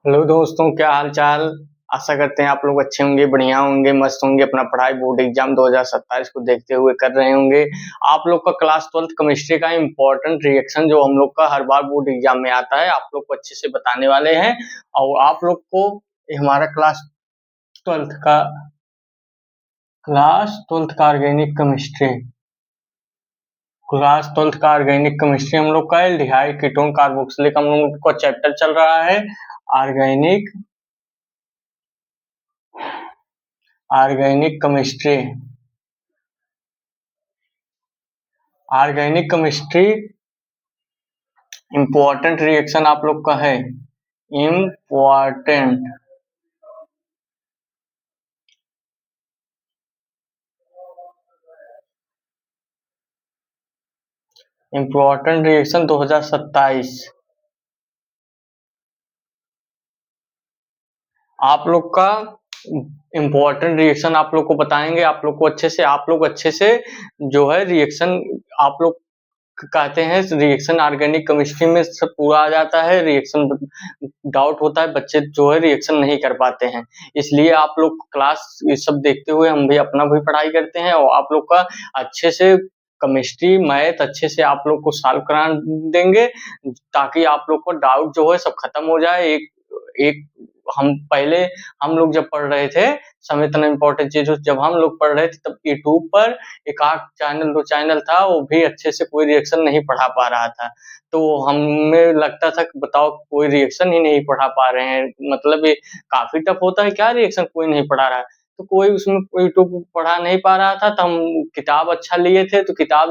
Hello दोस्तों, क्या हाल चाल। आशा करते हैं आप लोग अच्छे होंगे, बढ़िया होंगे, मस्त होंगे। अपना पढ़ाई बोर्ड एग्जाम 2027 को देखते हुए कर रहे होंगे। आप लोग का क्लास 12th केमिस्ट्री का इम्पोर्टेंट रिएक्शन जो हम लोग का हर बार बोर्ड एग्जाम में आता है, आप लोग को अच्छे से बताने वाले हैं। और आप लोग को हमारा ट्वेल्थ का ऑर्गेनिक केमिस्ट्री हम लोग का एल्डिहाइड कीटोन कार्बोक्सिलिक हम लोग का चैप्टर चल रहा है। Organic organic chemistry important reaction आप लोग का है। इम्पोर्टेंट रिएक्शन 2027 आप लोग का इम्पोर्टेंट रिएक्शन आप लोग को बताएंगे। आप लोग अच्छे से जो है रिएक्शन आप लोग कहते हैं रिएक्शन ऑर्गेनिक केमिस्ट्री में सब पूरा आ जाता है। रिएक्शन डाउट होता है, बच्चे जो है रिएक्शन नहीं कर पाते हैं, इसलिए आप लोग क्लास ये सब देखते हुए हम भी अपना भी पढ़ाई करते हैं और आप लोग का अच्छे से केमिस्ट्री मैथ अच्छे से आप लोग को सॉल्व करा देंगे, ताकि आप लोग को डाउट जो है सब खत्म हो जाए। एक एक हम लोग जब पढ़ रहे थे, समय इतना इम्पोर्टेंट चीज जब हम लोग पढ़ रहे थे तब यूट्यूब पर एक आध चैनल 2 चैनल था, वो भी अच्छे से कोई रिएक्शन नहीं पढ़ा पा रहा था। तो हमें लगता था कि बताओ कोई रिएक्शन ही नहीं पढ़ा पा रहे हैं, मतलब ये काफी टफ होता है क्या, रिएक्शन कोई नहीं पढ़ा रहा है। तो कोई उसमें यूट्यूब पढ़ा नहीं पा रहा था, तो हम किताब लिए थे तो किताब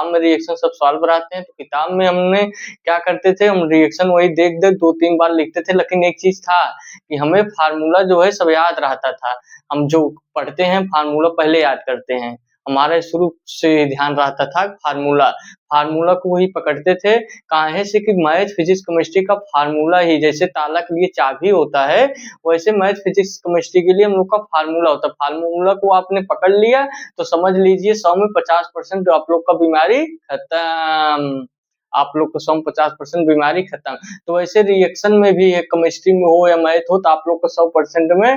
में रिएक्शन सब सॉल्व रहते हैं। तो किताब में हमने क्या करते थे, हम रिएक्शन वही देख देख 2-3 बार लिखते थे। लेकिन एक चीज था कि हमें फार्मूला जो है सब याद रहता था। हम जो पढ़ते हैं फार्मूला पहले याद करते हैं, हमारा शुरू से ध्यान रहता था फार्मूला फार्मूला को वही पकड़ते थे। काहे से कि मैथ फिजिक्स केमिस्ट्री का फार्मूला ही जैसे ताला के लिए चाबी होता है, वैसे मैथ फिजिक्स केमिस्ट्री के लिए हम लोग का फार्मूला होता है। फार्मूला को आपने पकड़ लिया तो समझ लीजिए 100 में 50% आप लोग का बीमारी खत्म। आप लोग को 100 में 50% बीमारी खत्म। तो वैसे रिएक्शन में भी है, केमिस्ट्री में हो या मैथ हो, तो आप लोग को 100% में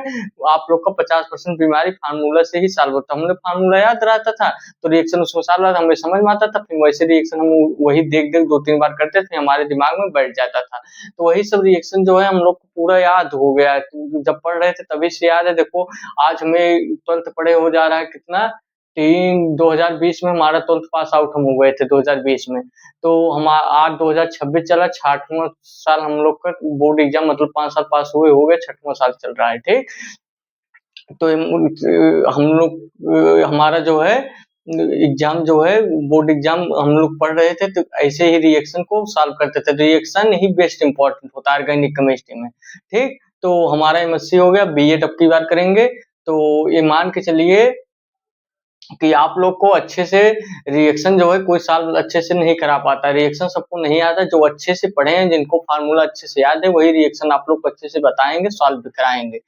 आप लोग का 50% बीमारी फार्मूला से ही सॉल्व होता है। हमने फार्मूला याद रहता था तो रिएक्शन उसमें सॉल्व रहता, हमें समझ में आता था। फिर वैसे रिएक्शन हम वही देख देख 2-3 बार करते थे, हमारे दिमाग में बैठ जाता था। तो वही सब रिएक्शन जो है हम लोग को पूरा याद हो गया है। जब पढ़ रहे थे तभी से याद है। देखो आज हमें 12th पढ़े हो जा रहा है कितना, 2020 में हमारा 12th पास आउट हम हो गए थे 2020 में। तो हम आज 2026 चला, 6वां साल हम लोग का बोर्ड एग्जाम, मतलब 5 साल पास हुए हो गए, 6वां साल चल रहा है। ठीक, तो हम लोग हमारा जो है एग्जाम जो है बोर्ड एग्जाम हम लोग पढ़ रहे थे, तो ऐसे ही रिएक्शन को सॉल्व करते थे। रिएक्शन ही बेस्ट इंपॉर्टेंट होता है ऑर्गेनिक केमिस्ट्री में। ठीक, तो हमारा एमएससी हो गया, बीएड अब की बार करेंगे। तो ये मान के चलिए कि आप लोग को अच्छे से रिएक्शन जो है कोई साल अच्छे से नहीं करा पाता, रिएक्शन सबको नहीं आता। जो अच्छे से पढ़े हैं, जिनको फार्मूला अच्छे से याद है, वही रिएक्शन आप लोग को अच्छे से बताएंगे, सॉल्व भी कराएंगे।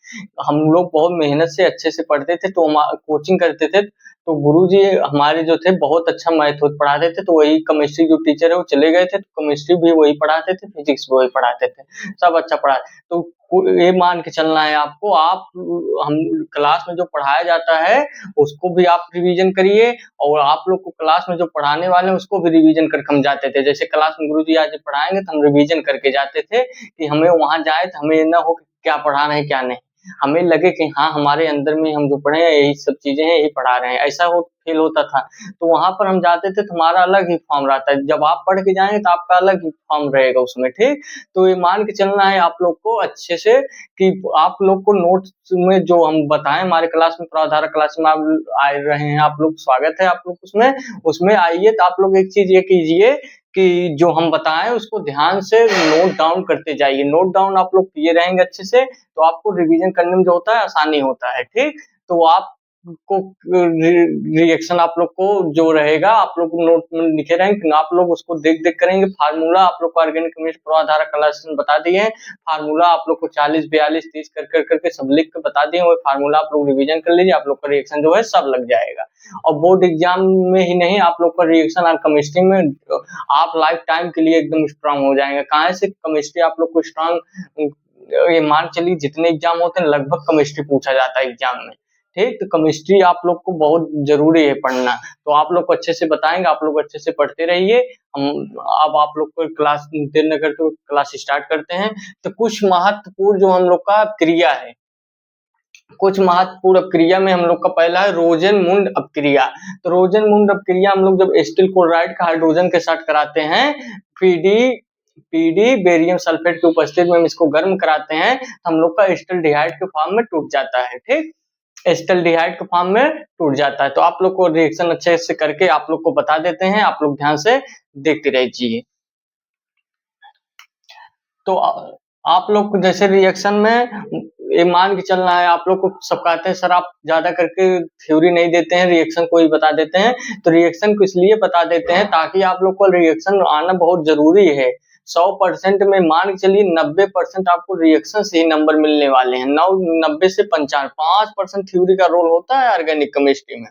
हम लोग बहुत मेहनत से अच्छे से पढ़ते थे, तो हम कोचिंग करते थे। तो गुरुजी हमारे जो थे बहुत अच्छा मैथ पढ़ाते थे। तो वही केमिस्ट्री जो टीचर है वो चले गए थे, तो केमिस्ट्री भी वही पढ़ाते थे, फिजिक्स भी वही पढ़ाते थे, सब अच्छा पढ़ा। तो ये मान के चलना है आपको, आप हम क्लास में जो पढ़ाया जाता है उसको भी आप रिवीजन करिए, और आप लोग को क्लास में जो पढ़ाने वाले हैं उसको भी रिवीजन करके हम जाते थे। जैसे क्लास में गुरुजी आज पढ़ाएंगे तो हम रिवीजन करके जाते थे, कि हमें वहां जाए तो हमें ना हो कि क्या पढ़ा रहे हैं क्या नहीं, हमें लगे कि हाँ हमारे अंदर में हम जो पढ़े हैं यही सब चीजें हैं, यही पढ़ा रहे हैं, ऐसा हो फील होता था। तो वहां पर हम जाते थे तो हमारा अलग ही फॉर्म रहता है, जब आप पढ़ के जाएंगे तो आपका अलग ही फॉर्म रहेगा उसमें। ठीक, तो ये मान के चलना है आप लोग को अच्छे से, कि आप लोग को नोट्स में जो हम बताएं, हमारे क्लास में प्रावधारा क्लास में आप आ रहे हैं, आप लोग स्वागत है आप लोग उसमें उसमें आइए। तो आप लोग एक चीज ये कीजिए कि जो हम बताएं उसको ध्यान से नोट डाउन करते जाइए। नोट डाउन आप लोग किए रहेंगे अच्छे से, तो आपको रिवीजन करने में जो होता है आसानी होता है। ठीक, तो आप को रिएक्शन आप लोग को जो रहेगा आप लोग नोट में लिखे रहेंगे, आप लोग उसको देख देख करेंगे। फार्मूला आप लोग को ऑर्गेनिक केमिस्ट्री पूर्वाधारा क्लास में बता दिए हैं, फार्मूला आप लोग को 40 42 30 कर करके सब लिख के बता दिए, वो फार्मूला आप लोग रिवीजन कर लीजिए, आप लोग का रिएक्शन जो है सब लग जाएगा। और बोर्ड एग्जाम में ही नहीं, आप लोग का रिएक्शन और केमिस्ट्री में आप लाइफ टाइम के लिए एकदम स्ट्रांग हो जाएंगे। कहाँ से केमिस्ट्री आप लोग को स्ट्रांग ये मान चलिए जितने एग्जाम होते हैं लगभग केमिस्ट्री पूछा जाता है एग्जाम में, ठीक। तो केमिस्ट्री आप लोग को बहुत जरूरी है पढ़ना, तो आप लोग को अच्छे से बताएंगे, आप लोग अच्छे से पढ़ते रहिए। हम अब आप लोग को क्लास देर न करते हुए क्लास स्टार्ट करते हैं। तो कुछ महत्वपूर्ण जो हम लोग का क्रिया है, कुछ महत्वपूर्ण अपक्रिया में हम लोग का पहला है रोजेनमुंड अपक्रिया। तो रोजेनमुंड अपक्रिया हम लोग जब एसिटिल क्लोराइड का हाइड्रोजन के साथ कराते हैं, पीडी बेरियम सल्फेट की उपस्थिति में हम इसको गर्म कराते हैं, हम लोग का एसिटाल्डिहाइड के फॉर्म में टूट जाता है, ठीक। एसिटाल्डिहाइड के फॉर्म में टूट जाता है। तो आप लोग को रिएक्शन अच्छे से करके आप लोग को बता देते हैं, आप लोग ध्यान से देखते रहिए। तो आप लोग को जैसे रिएक्शन में ये मान के चलना है, आप लोग को सब कहते हैं सर आप ज्यादा करके थ्योरी नहीं देते हैं, रिएक्शन को ही बता देते हैं। तो रिएक्शन को इसलिए बता देते हैं ताकि आप लोग को रिएक्शन आना बहुत जरूरी है। 100% में मान के चलिए 90% आपको रिएक्शन से ही नंबर मिलने वाले हैं। 90 से 95, 5% थ्योरी का रोल होता है ऑर्गेनिक केमिस्ट्री में।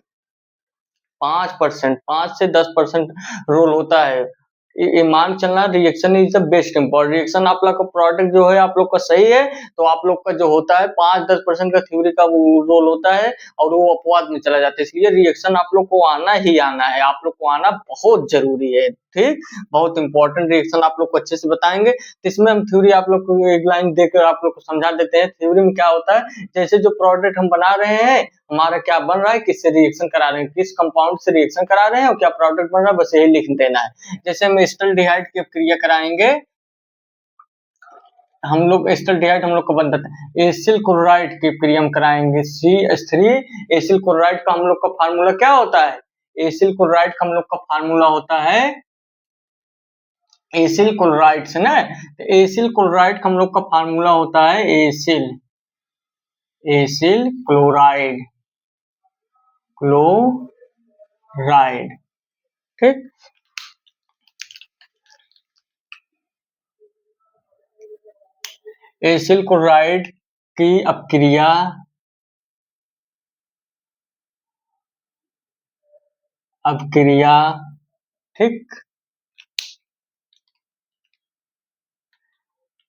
5%, 5 से 10% रोल होता है। ये मान चलना reaction is the best important. Reaction आप लोग का प्रोडक्ट जो है आप लोग का सही है तो आप लोग का जो होता है 5-10% का थ्योरी का रोल होता है और वो अपवाद में चला जाता है। इसलिए रिएक्शन आप लोग को आना ही आना है, आप लोग को आना बहुत जरूरी है, ठीक। बहुत इंपॉर्टेंट रिएक्शन आप लोग को अच्छे से बताएंगे। तो इसमें हम थ्योरी आप लोग को एक लाइन देकर आप लोग को समझा देते हैं। थ्योरी में क्या होता है, जैसे जो प्रोडक्ट हम बना रहे हैं हमारा क्या बन रहा है, किससे रिएक्शन करा रहे हैं, किस कंपाउंड से रिएक्शन करा रहे हैं और क्या प्रोडक्ट बन रहा है, बस यही लिख देना है। जैसे हम एसिटाल्डिहाइड की क्रिया कराएंगे, हम लोग एसिटाल्डिहाइड हम लोग को बनता है एसिल क्लोराइड की क्रिया हम कराएंगे CH3। एसिल क्लोराइड का हम लोग का फार्मूला क्या होता है, एसिल क्लोराइड का हम लोग का फार्मूला होता है एसिल क्लोराइड से ना, तो एसिल क्लोराइड का हम लोग का फार्मूला होता है एसिल क्लोराइड, ठीक। एसिल क्लोराइड की अपक्रिया ठीक।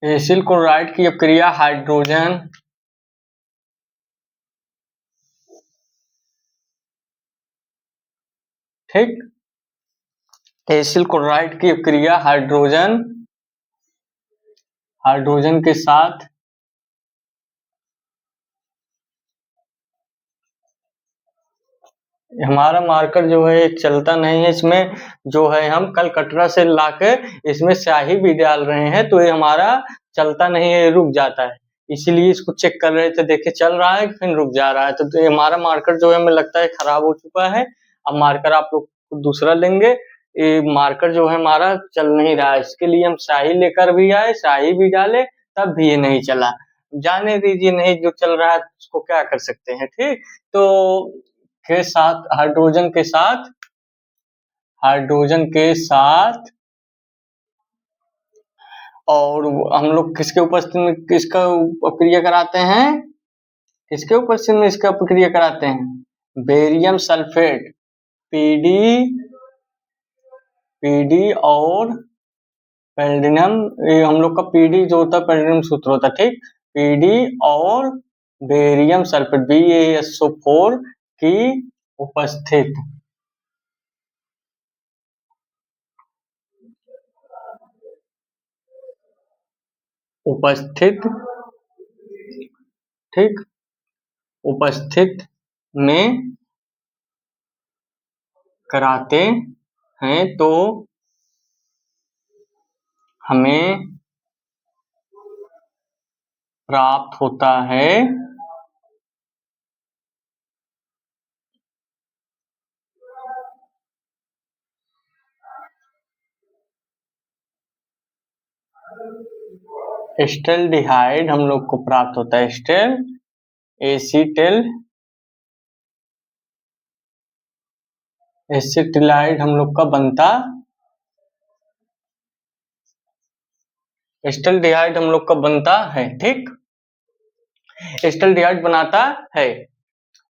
एसिल क्लोराइड की अपक्रिया हाइड्रोजन ठीक। एसिल क्लोराइड की अपक्रिया हाइड्रोजन के साथ हमारा मार्कर जो है चलता नहीं है, इसमें जो है हम कल कटरा से लाके इसमें स्याही भी डाल रहे हैं तो ये हमारा चलता नहीं है, रुक जाता है। इसीलिए इसको चेक कर रहे थे, देखे चल रहा है फिर रुक जा रहा है। तो ये हमारा मार्कर जो है हमें लगता है खराब हो चुका है। अब मार्कर आप लोग दूसरा लेंगे। ये मार्कर जो है हमारा चल नहीं रहा है, इसके लिए हम स्याही लेकर भी आए, स्याही भी डाले, तब भी ये नहीं चला। जाने दीजिए, नहीं जो चल रहा है उसको क्या कर सकते हैं, ठीक। तो के साथ हाइड्रोजन के साथ और हम लोग किसके उपस्थिति में किसका प्रक्रिया कराते हैं, किसके उपस्थिति में इसका प्रक्रिया कराते हैं, बेरियम सल्फेट पीडी और पैलेडियम। हम लोग का पीडी जो होता है पैलेडियम सूत्र होता है, ठीक। पीडी और बेरियम सल्फेट BaSO4 की उपस्थित ठीक, उपस्थित में कराते हैं तो हमें प्राप्त होता है एसिटाल्डिहाइड। हम लोग को प्राप्त होता है एसिटिलाइड हम लोग का बनता, एसिटाल्डिहाइड हम लोग का बनता है, ठीक। एसिटाल्डिहाइड बनाता है,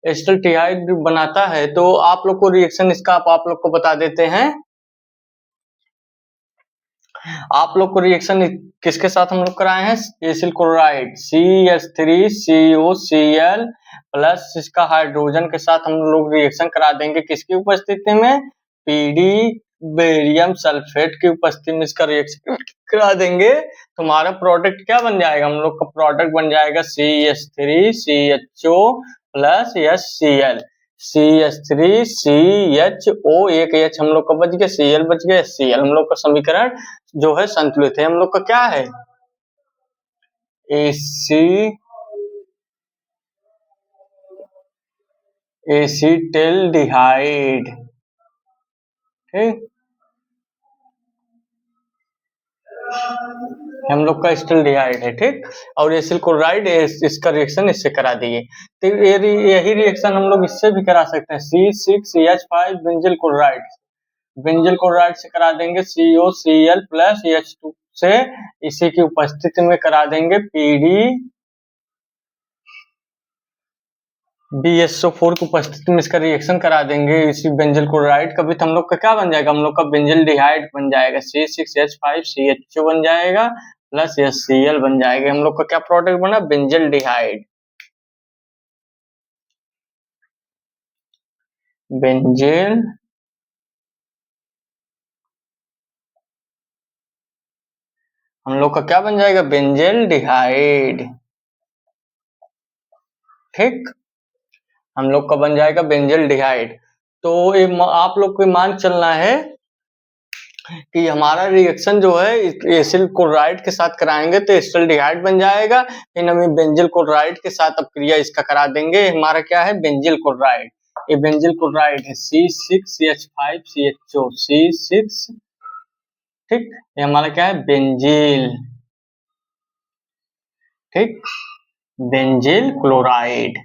एसिटाल्डिहाइड बनाता है। तो आप लोग को रिएक्शन इसका आप लोग को बता देते हैं। आप लोग को रिएक्शन किसके साथ हम लोग कराए हैं? एसिल क्लोराइड CH3COCl प्लस इसका हाइड्रोजन के साथ हम लोग रिएक्शन करा देंगे किसकी उपस्थिति में? PD बेरियम सल्फेट की उपस्थिति में इसका रिएक्शन करा देंगे। तुम्हारा प्रोडक्ट क्या बन जाएगा? हम लोग का प्रोडक्ट बन जाएगा CH3CHO प्लस HCl। CH3CHO एक H हम लोग का बच गया, Cl बच गया, HCl हम लोग का समीकरण जो है संतुलित है। हम लोग का क्या है? एसीटिल्डिहाइड। ठीक, हम लोग का एसिटिल्डिहाइड है। ठीक, और एसिल क्लोराइड इसका रिएक्शन इससे करा दिए। तो यही रिएक्शन हम लोग इससे भी करा सकते हैं C6H5 benzyl chloride. Benzyl chloride से करा देंगे COCl प्लस H2 से इसी की उपस्थिति में करा देंगे PD BSO4 की उपस्थिति में इसका रिएक्शन करा देंगे इसी बेंजिल क्लोराइड का भी। तो हम लोग का क्या बन जाएगा? हम लोग का बेंजिल डिहाइड बन जाएगा C6H5CHO बन जाएगा प्लस HCl बन जाएगा। हम लोग का क्या प्रोडक्ट बना? बेंजिल डिहाइड। बेंजिल हम लोग का क्या बन जाएगा? बेंजिल डिहाइड। ठीक, हम लोग का बन जाएगा बेंजिल डिहाइड। तो आप लोग को मान चलना है कि हमारा रिएक्शन जो है एसिल क्लोराइड के साथ कराएंगे तो एसिटिल्डिहाइड बन जाएगा। फिर हम बेंजिल क्लोराइड के साथ अब क्रिया इसका करा देंगे। हमारा क्या है? Benzyl chloride. ये बेंजिल क्लोराइड है C6H5CHO C6। ठीक, ये हमारा क्या है? बेंजिल। ठीक, बेंजिल क्लोराइड।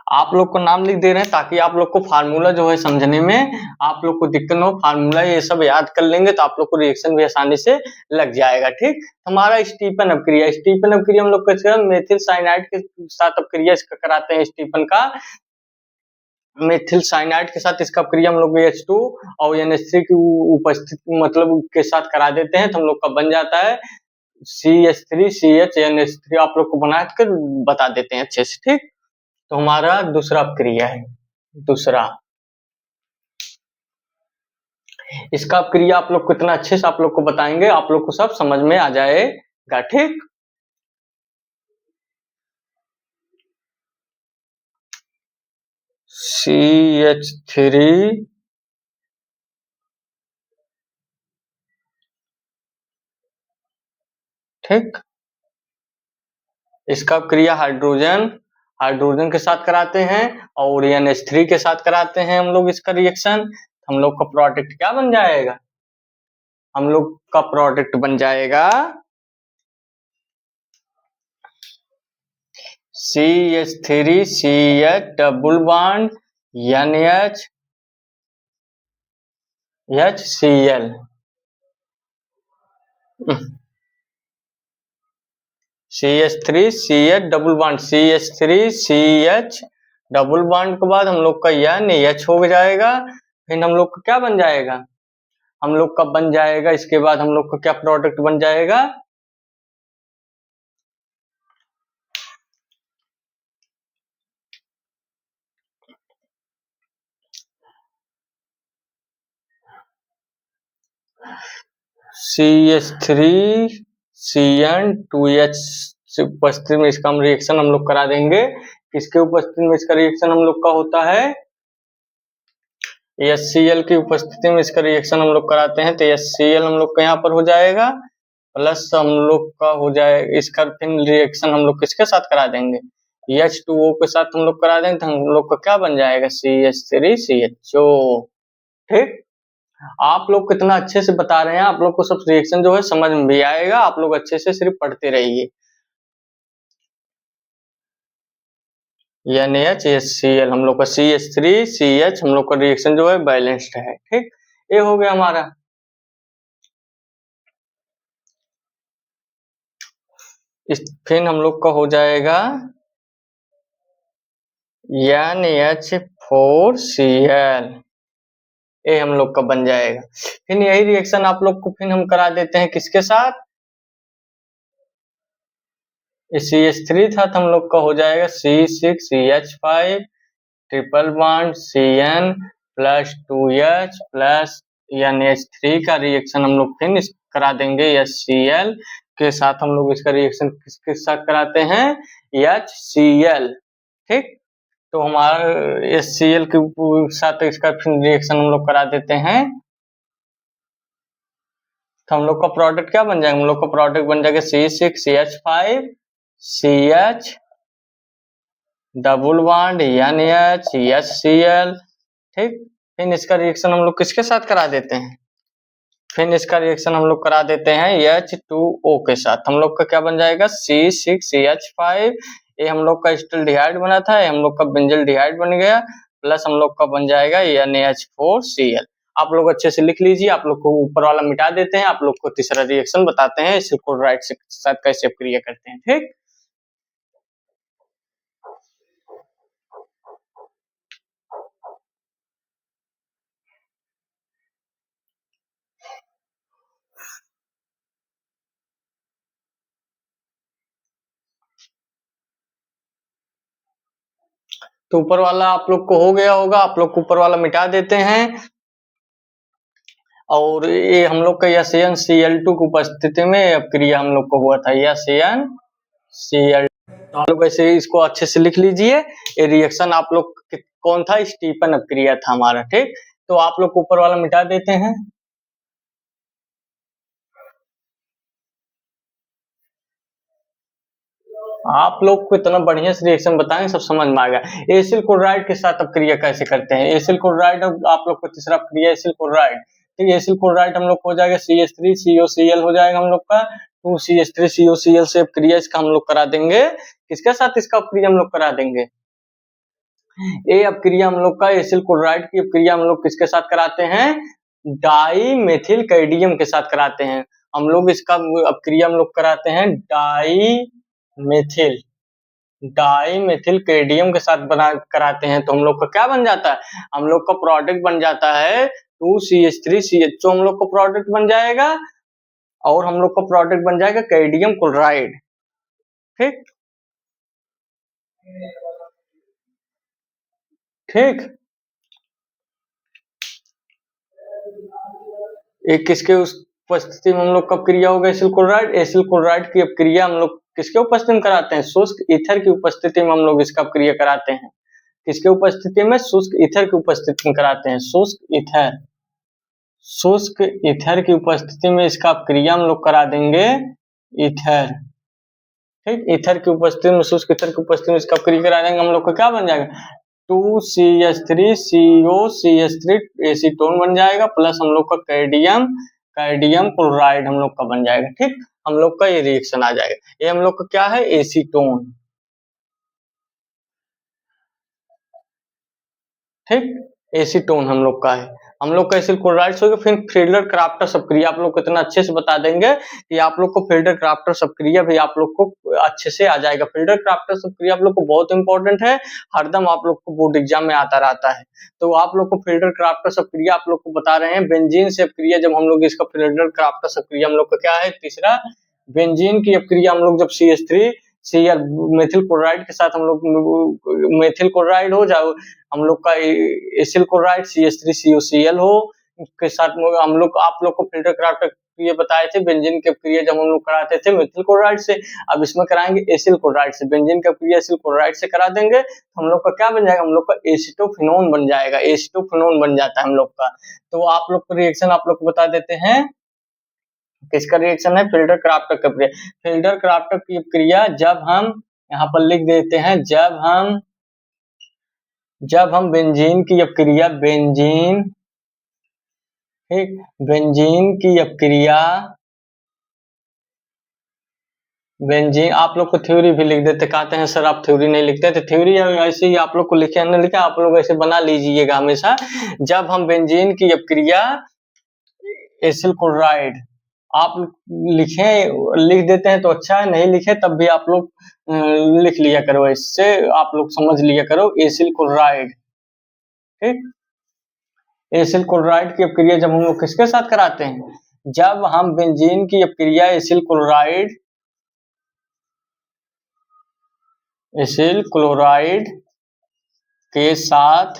आप लोग को नाम लिख दे रहे हैं ताकि आप लोग को फार्मूला जो है समझने में आप लोग को दिक्कत न हो। फार्मूला ये सब याद कर लेंगे तो आप लोग को रिएक्शन भी आसानी से लग जाएगा। ठीक, हमारा स्टीफन अपक्रिया। स्टीफन अपक्रिया हम लोग कैसे? मेथिल साइनाइड के साथ अपक्रिया इसका कराते हैं। स्टीफन का मेथिल साइनाइड के साथ इसका अपक्रिया हम लोग H2 और NH3 की उपस्थिति मतलब के साथ करा देते हैं तो हम लोग का बन जाता है CH3CHNH3। आप लोग को बना कर बता देते हैं अच्छे से। ठीक, तो हमारा दूसरा अपक्रिया है। दूसरा इसका अपक्रिया आप लोग को इतना अच्छे से आप लोग को बताएंगे, आप लोग को सब समझ में आ जाएगा। ठीक, CH3 ठीक, इसका क्रिया हाइड्रोजन के साथ कराते हैं और NH3 के साथ कराते हैं हम लोग इसका रिएक्शन। हम लोग का प्रोडक्ट क्या बन जाएगा? हम लोग का प्रोडक्ट बन जाएगा CH3CH double bond NH HCl। CH3CH double bond CH3CH double bond के बाद हम लोग का NH हो जाएगा। फिर हम लोग का क्या बन जाएगा? हम लोग का बन जाएगा इसके बाद हम लोग का क्या प्रोडक्ट बन जाएगा? CH3CN2H उपस्थिति में इसका हम रिएक्शन हम लोग करा देंगे। किसके उपस्थिति में इसका रिएक्शन हम लोग का होता है? HCl की उपस्थिति में इसका रिएक्शन हम लोग कराते हैं तो HCl हम लोग का यहाँ पर हो जाएगा प्लस हम लोग का हो जाएगा इसका फिर रिएक्शन हम लोग किसके साथ करा देंगे? H2O के साथ हम लोग करा देंगे तो हम लोग का क्या बन जाएगा? CH3CHO। ठीक, आप लोग कितना अच्छे से बता रहे हैं, आप लोग को सब रिएक्शन जो है समझ में भी आएगा। आप लोग अच्छे से सिर्फ पढ़ते रहिए। NH HCl हम लोग का CH3CH हम लोग का रिएक्शन जो है बैलेंस्ड है। ठीक, ये हो गया हमारा। फिर हम लोग का हो जाएगा NH4Cl। ए हम लोग का बन जाएगा। फिर यही रिएक्शन आप लोग को फिर हम करा देते हैं किसके साथ, CH3 था तो हम लोग का हो जाएगा C6CH5 triple bond Cn plus 2H plus NH3 का रिएक्शन हम लोग फिर करा देंगे HCl के साथ। हम लोग इसका रिएक्शन किसके साथ कराते हैं, HCl। ठीक, तो हमारा HCl के साथ इसका फिर रिएक्शन हम लोग करा देते हैं, तो हम लोग का प्रोडक्ट क्या बन जाएगा, हम लोग का प्रोडक्ट बन जाएगा C6CH5 CH double bond NH HCl। ठीक, फिर इसका रिएक्शन हम लोग किसके साथ करा देते हैं, फिर इसका रिएक्शन हम लोग करा देते हैं H2O के साथ। हम लोग का क्या बन जाएगा C6CH5, ये हम लोग का एसिटाल्डिहाइड बना था, ये हम लोग का बेंजल्डिहाइड बन गया, प्लस हम लोग का बन जाएगा NH4Cl। आप लोग अच्छे से लिख लीजिए, आप लोग को ऊपर वाला मिटा देते हैं, आप लोग को तीसरा रिएक्शन बताते हैं एसिल क्लोराइड के साथ कैसे क्रिया करते हैं। ठीक, तो ऊपर वाला आप लोग को हो गया होगा, आप लोग को ऊपर वाला मिटा देते हैं। और ये हम लोग का SnCl2 की उपस्थिति में क्रिया हम लोग को हुआ था SnCl। तो आप लोग ऐसे इसको अच्छे से लिख लीजिए, ये रिएक्शन आप लोग कौन था, स्टीफन अपक्रिया था हमारा। ठीक, तो आप लोग ऊपर वाला मिटा देते हैं। आप लोग को इतना बढ़िया से रिएक्शन बताएंगे सब समझ में आ गया। एसिल क्लोराइड के साथ अब क्रिया कैसे करते हैं, एसिल क्लोराइड आप लोग को तीसरा क्रिया एसिल क्लोराइड। ठीक, एसिल क्लोराइड हम लोग को हो जाएगा CH3COCl हो जाएगा हम लोग का 2CH3COCl से अब क्रिया इसका हम लोग करा देंगे, किसके साथ इसका क्रिया हम लोग करा देंगे, ये अब क्रिया हम लोग का एसिल क्लोराइड की क्रिया हम लोग किसके साथ कराते हैं, डाईमेथिल कैडमियम के साथ कराते हैं। हम लोग इसका अब क्रिया हम लोग कराते हैं डाईमेथिल कैडमियम के साथ बना कराते हैं। तो हम लोग का क्या बन जाता है, हम लोग का प्रोडक्ट बन जाता है 2CH3CHO हम लोग का प्रोडक्ट बन जाएगा, और हम लोग का प्रोडक्ट बन जाएगा कैडमियम क्लोराइड। ठीक ठीक, एक किसके उस उपस्थिति में हम लोग कब क्रिया होगा एसिल क्लोराइड, एसिल क्लोराइड की अब क्रिया हम लोग किसके उपस्थिति में कराते हैं, शुष्क ईथर की उपस्थिति में हम लोग इसका क्रिया कराते हैं। किसके उपस्थिति में, शुष्क ईथर की उपस्थिति में कराते हैं, शुष्क ईथर की उपस्थिति में इसका क्रिया हम लोग करा देंगे ईथर। ठीक, ईथर की उपस्थिति में, शुष्क ईथर की उपस्थिति में इसका क्रिया करा देंगे, हम लोग का क्या बन जाएगा 2CH3COCH3 एसीटोन बन जाएगा, प्लस हम लोग का कैडमियम क्लोराइड हम लोग का बन जाएगा। ठीक, हम लोग का ये रिएक्शन आ जाएगा, ये हम लोग का क्या है एसीटोन। ठीक, एसीटोन हम लोग का है, हम लोग का एसिल क्लोराइड हो गया। फिर फिल्डर क्राफ्टर सबक्रिया आप लोग को इतना अच्छे से बता देंगे कि आप लोग को फिल्डर क्राफ्टर सबक्रिया भी आप लोग को अच्छे से आ जाएगा। फिल्डर क्राफ्टर सबक्रिया आप लोग को बहुत इंपॉर्टेंट है, हरदम आप लोग को बोर्ड एग्जाम में आता रहता है। तो आप लोग को फिल्डर क्राफ्टर सबक्रिया आप लोग को बता रहे हैं, बेंजीन से अपक्रिया जब हम लोग इसका फिल्डर क्राफ्टर सबक्रिया हम लोग का क्या है तीसरा, बेंजीन की अपक्रिया हम लोग जब CH3Cl मेथिल क्लोराइड के साथ हम लोग मेथिल क्लोराइड हो जाओ, हम लोग का एसिल क्लोराइड CH3COCl हो के साथ हम लोग आप लोग को फिल्टर क्राफ्टर ये बताए थे, बेंजीन की क्रिया जब हम लोग कराते थे मेथिल क्लोराइड से, अब इसमें कराएंगे एसिल क्लोराइड से। बेंजीन की क्रिया एसिल क्लोराइड से करा देंगे तो हम लोग का क्या बन जाएगा, हम लोग का एसिटोफिनोन बन जाएगा, एसिटोफिनोन बन जाता है हम लोग का। तो आप लोग को रिएक्शन आप लोग को बता देते हैं, किसका रिएक्शन है फिल्टर क्राफ्टर का क्रिया। फिल्टर क्राफ्टर की क्रिया जब हम यहाँ पर लिख देते हैं, जब हम बेंजीन की अपक्रिया बेंजीन की अपक्रिया बेंजीन आप लोग को थ्योरी भी लिख देते, कहते हैं सर आप थ्योरी नहीं लिखते, तो थ्योरी ऐसे ही आप लोग को लिखे नहीं लिखा, आप लोग ऐसे बना लीजिएगा हमेशा। जब हम बेंजीन की अपक्रिया एसिल क्लोराइड आप लिख देते हैं तो अच्छा है, नहीं लिखे तब भी आप लोग लिख लिया करो, इससे आप लोग समझ लिया करो एसिल क्लोराइड। ठीक, एसिल क्लोराइड की अपक्रिया जब हम लोग किसके साथ कराते हैं, जब हम बेंजीन की अपक्रिया एसिल क्लोराइड के साथ,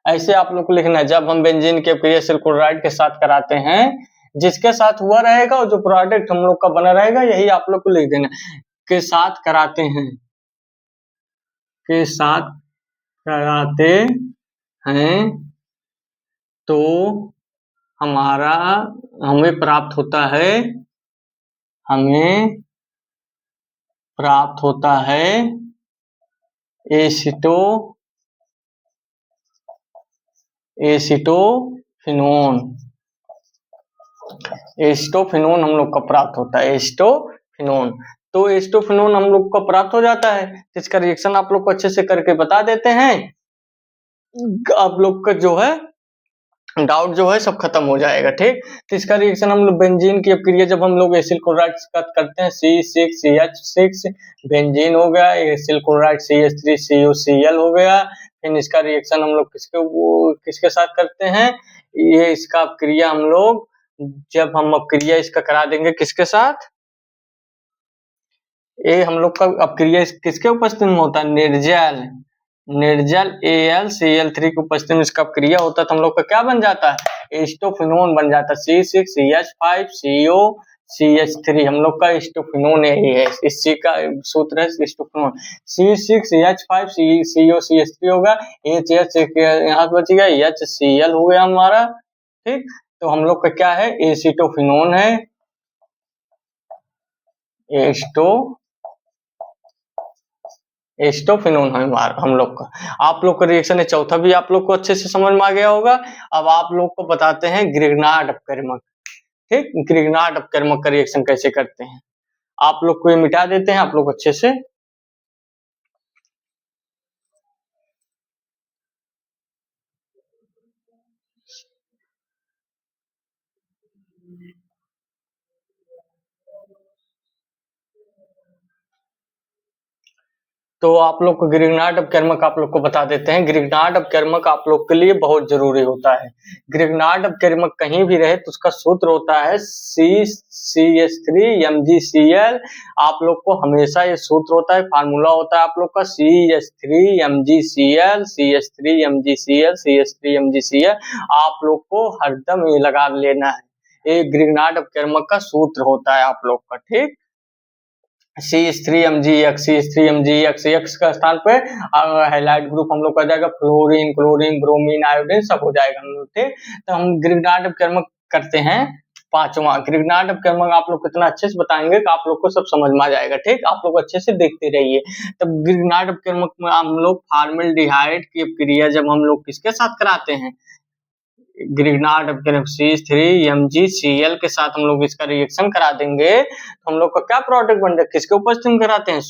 ऐसे आप लोग को लिखना है, जब हम बेंजीन की अपक्रिया एसिल क्लोराइड के साथ कराते हैं, जिसके साथ हुआ रहेगा और जो प्रोडक्ट हम लोग का बना रहेगा यही आप लोग को लिख देना, के साथ कराते हैं, के साथ कराते हैं, तो हमारा हमें प्राप्त होता है एसिटोफिनोन हम लोग का प्राप्त होता है, एसिटोफिनोन। तो एसिटोफिनोन हम लोग को प्राप्त हो जाता है, तो इसका रिएक्शन आप लोग को अच्छे से करके बता देते हैं, आप लोग का जो है डाउट जो है सब खत्म हो जाएगा। ठीक, तो इसका रिएक्शन हम लोग बेंजीन की अपक्रिया जब हम लोग एसिल क्लोराइड के साथ करते हैं, C6CH6 बेंजीन हो गया, एसिल क्लोराइड CH3CuCl हो गया। फिर इसका रिएक्शन हम लोग किसके साथ करते हैं, ये इसका अपक्रिया हम लोग जब हम अपक्रिया इसका करा देंगे किसके साथ, ये हम लोग का अपक्रिया किसके उपस्थिति में होता है, निर्जल AlCl3 की उपस्थिति में इसका अपक्रिया होता है, तो हम लोग का क्या बन जाता है, एसिटोफिनोन बन जाता है, C6CH5COCH3 हम लोग का एसिटोफिनोन यही है, इसी का सूत्र है एसिटोफिनोन। C6H5COCH3 होगा, यहाँ बच गया HCl हो गया हमारा। ठीक, तो हम लोग का क्या है, एसिटोफिनोन है, एसिटोफिनोन है हम लोग का। आप लोग का रिएक्शन है चौथा भी आप लोग को अच्छे से समझ में आ गया होगा। अब आप लोग को बताते हैं ग्रिग्नार्ड अपकर्मक। ठीक, ग्रिग्नार्ड अपकर्मक का रिएक्शन कैसे करते हैं, आप लोग को ये मिटा देते हैं आप लोग अच्छे से। तो आप लोग को ग्रिग्नार्ड अपकर्मक आप लोग को बता देते हैं। ग्रिग्नार्ड अपकर्मक आप लोग के लिए बहुत जरूरी होता है। ग्रिग्नार्ड अपकर्मक कहीं भी रहे तो उसका सूत्र होता है CH3MgCl। आप लोग को हमेशा ये सूत्र होता है, फार्मूला होता है आप लोग का CH3MgCl। आप लोग को हरदम ये लगा लेना है, ये ग्रिग्नार्ड अपकर्मक का सूत्र होता है आप लोग का। ठीक, CH3MgX का स्थान पे हाइलाइट ग्रुप हम लोग का जाएगा, फ्लोरीन, क्लोरीन, ब्रोमीन, आयोडीन सब हो जाएगा हम लोग। ठीक, तो हम ग्रिग्नार्ड अपकर्मक करते हैं पांचवा। ग्रिग्नार्ड अपकर्मक आप लोग कितना अच्छे से बताएंगे कि आप लोग को सब समझ में आ जाएगा। ठीक, आप लोग अच्छे से देखते रहिए। तब ग्रिग्नार्ड अपकर्मक में हम लोग फॉर्मल्डिहाइड की अपक्रिया जब हम लोग किसके साथ कराते हैं, ग्रिग्नार्ड अपकर्मक CH3MgCl के साथ हम लोग इसका रिएक्शन करा देंगे, तो हम लोग का क्या प्रोडक्ट बन जाएगा, किसके उपस्थिति में कराते हैं,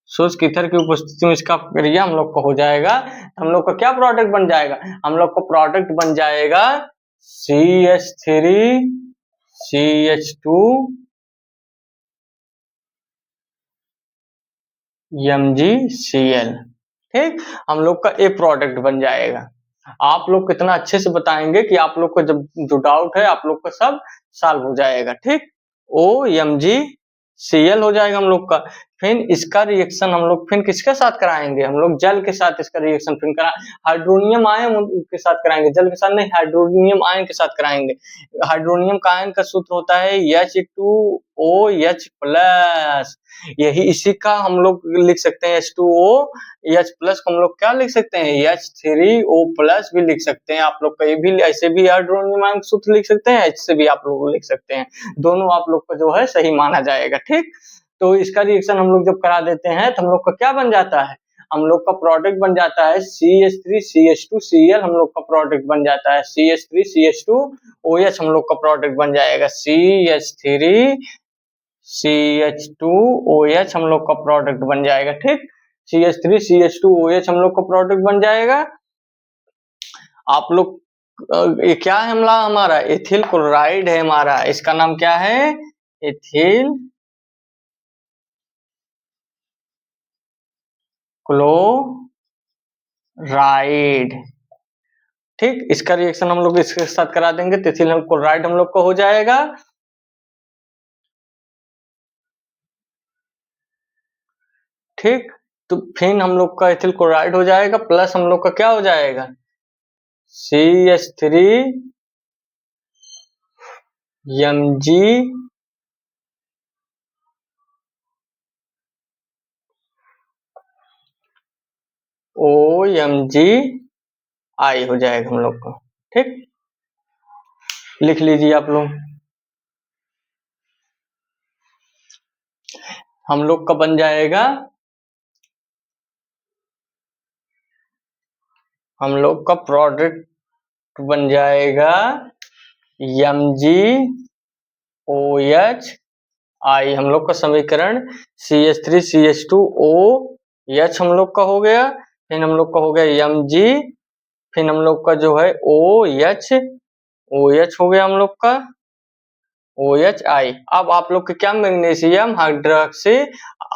शुष्क ईथर की उपस्थिति में इसका क्रिया हम लोग को हो जाएगा। हम लोग का क्या प्रोडक्ट बन जाएगा, हम लोग को प्रोडक्ट बन जाएगा CH3CH2MgCl। ठीक, हम लोग का एक प्रोडक्ट बन जाएगा। आप लोग कितना अच्छे से बताएंगे कि आप लोग को जब जो डाउट है आप लोग का सब सॉल्व हो जाएगा। ठीक, OMgCl हो जाएगा हम लोग का। फिर इसका रिएक्शन हम लोग फिर किसके साथ कराएंगे, हम लोग जल के साथ इसका रिएक्शन फिर हाइड्रोनियम आयन के साथ कराएंगे, जल के साथ नहीं, हाइड्रोनियम आयन के साथ कराएंगे। हाइड्रोनियम का आयन का सूत्र होता है H2OH+। यही इसी का हम लोग लिख सकते हैं H2OH+ को हम लोग क्या लिख सकते हैं, H3O+ भी लिख सकते हैं। आप लोग कहीं भी ऐसे भी हाइड्रोनियम आयन सूत्र लिख सकते हैं, ऐसे भी आप लोग लिख सकते हैं, दोनों आप लोग का जो है सही माना जाएगा। ठीक, तो इसका रिएक्शन हम लोग जब करा देते हैं तो हम लोग का क्या बन जाता है, हम लोग का प्रोडक्ट बन जाता है CH3CH2Cl। हम लोग का प्रोडक्ट बन जाता है CH3CH2OH। हम लोग का प्रोडक्ट बन जाएगा CH3CH2OH। हम लोग का प्रोडक्ट बन जाएगा। ठीक, CH3CH2OH हम लोग का प्रोडक्ट बन जाएगा। आप लोग ये क्या है हमारा एथिल क्लोराइड है हमारा, इसका नाम क्या है, एथिल क्लोराइड। ठीक, इसका रिएक्शन हम लोग इसके साथ करा देंगे तो इथिल क्लोराइड हम लोग का हो जाएगा। ठीक, तो फिर हम लोग का इथिल क्लोराइड हो जाएगा, प्लस हम लोग का क्या हो जाएगा, CH3 Mg OMgI हो जाएगा हम लोग का। ठीक, लिख लीजिए आप लोग। हम लोग का बन जाएगा, हम लोग का प्रोडक्ट बन जाएगा MgOH हम लोग का समीकरण CH3CH2OH हम लोग का हो गया, फिर हम लोग का हो गया Mg, फिर हम लोग का जो है OH हो गया हम लोग का OHI। अब आप लोग के क्या, magnesium hydroxy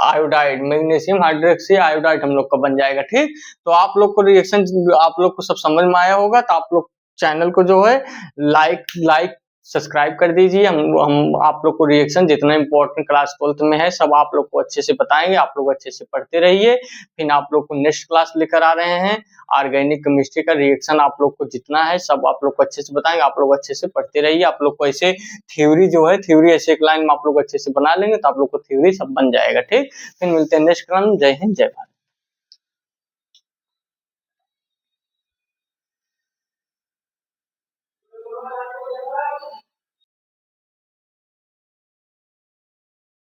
iodide, magnesium hydroxy iodide हम लोग का बन जाएगा। ठीक, तो आप लोग को रिएक्शन आप लोग को सब समझ में आया होगा, तो आप लोग चैनल को जो है लाइक सब्सक्राइब कर दीजिए। हम आप लोग को रिएक्शन जितना इम्पोर्टेंट क्लास 12th में है सब आप लोग को अच्छे से बताएंगे, आप लोग अच्छे से पढ़ते रहिए। फिर आप लोग को नेक्स्ट क्लास लेकर आ रहे हैं, ऑर्गेनिक केमिस्ट्री का रिएक्शन आप लोग को जितना है सब आप लोग को अच्छे से बताएंगे, आप लोग अच्छे से पढ़ते रहिए। आप लोग को ऐसे थ्योरी जो है, थ्योरी ऐसे एक लाइन में आप लोग अच्छे से बना लेंगे तो आप लोग को थ्योरी सब बन जाएगा। ठीक, फिर मिलते हैं नेक्स्ट क्लास में। जय हिंद, जय भारत।